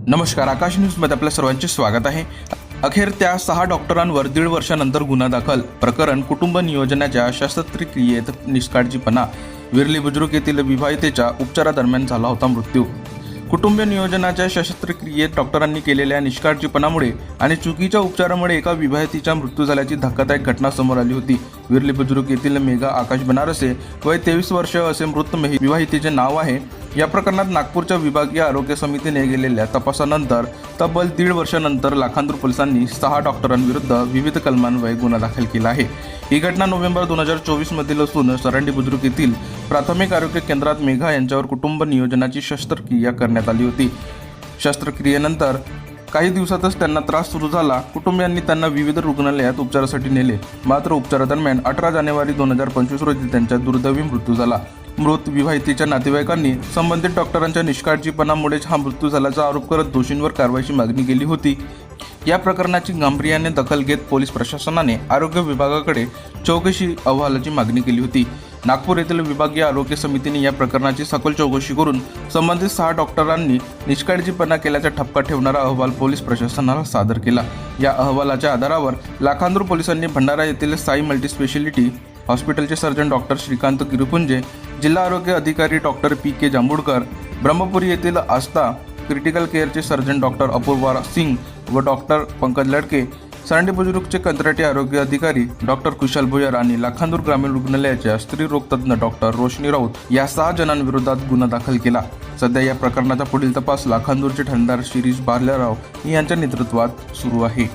नमस्कार, आकाश न्यूजमध्ये आपल्या सर्वांचे स्वागत आहे. अखेर त्या 6 डॉक्टरांवर 1.5 वर्षानंतर गुन्हा दाखल. प्रकरण कुटुंब नियोजनाच्या शस्त्रक्रियेत निष्काळजीपणा. विरली बुजुर्ग येथील विवाहितेच्या उपचारादरम्यान झाला होता मृत्यू. कुटुंब नियोजनाच्या शस्त्रक्रियेत डॉक्टरांनी केलेल्या निष्काळजीपणामुळे आणि चुकीच्या उपचारामुळे एका विवाहितेचा मृत्यू झाल्याची धक्कादायक घटना समोर आली होती. विरली बुजुर्ग येथील मेघा आकाश बनारसे, वय 23 वर्ष असे मृत विवाहितेचे नाव आहे. या प्रकरणात नागपूरच्या विभागीय आरोग्य समितीने गेलेल्या तपासानंतर तब्बल 1.5 वर्षानंतर लाखांदूर पोलिसांनी 6 डॉक्टरांविरुद्ध विविध कलमान्वये गुन्हा दाखल केला आहे. ही घटना नोव्हेंबर 2024 मधील असून सरांडी बुजुर्ग येथील प्राथमिक आरोग्य केंद्रात मेघा यांच्यावर कुटुंब नियोजनाची शस्त्रक्रिया करण्यात आली होती. शस्त्रक्रियेनंतर काही दिवसातच त्यांना त्रास सुरू झाला. कुटुंबियांनी त्यांना विविध रुग्णालयात उपचारासाठी नेले. मात्र उपचारादरम्यान 18 जानेवारी 2025 रोजी त्यांचा दुर्दैवी मृत्यू झाला. मृत विवाहितेच्या नातेवाईकांनी संबंधित डॉक्टरांच्या निष्काळजीपणामुळेच हा मृत्यू झाल्याचा आरोप करत दोषींवर कारवाईची मागणी केली होती. या प्रकरणाची गांभीर्याने दखल घेत पोलीस प्रशासनाने आरोग्य विभागाकडे चौकशी अहवालाची मागणी केली होती. नागपूर येथील विभागीय आरोग्य समितीने या प्रकरणाची सखोल चौकशी करून संबंधित 6 डॉक्टरांनी निष्काळजीपणा केल्याचा ठपका ठेवणारा अहवाल पोलीस प्रशासनाला सादर केला. या अहवालाच्या आधारावर लाखांदूर पोलिसांनी भंडारा येथील साई मल्टीस्पेशालिटी हॉस्पिटलचे सर्जन डॉक्टर श्रीकांत किरुपुंजे, जिल्हा आरोग्य अधिकारी डॉक्टर PK जांभूळकर, ब्रह्मपुरी येथील आस्था क्रिटिकल केअरचे सर्जन डॉक्टर अपूर्वा सिंग व डॉक्टर पंकज लडके, सरांडी बुजुर्गचे कंत्राटी आरोग्य अधिकारी डॉक्टर कुशल भुयर आणि लाखांदूर ग्रामीण रुग्णालयाच्या स्त्रीरोग तज्ज्ञ डॉक्टर रोशनी राऊत या 6 जणांविरोधात गुन्हा दाखल केला. सध्या या प्रकरणाचा पुढील तपास लाखांदूरचे ठाणेदार शिरीष भालेराव यांच्या नेतृत्वात सुरू आहे.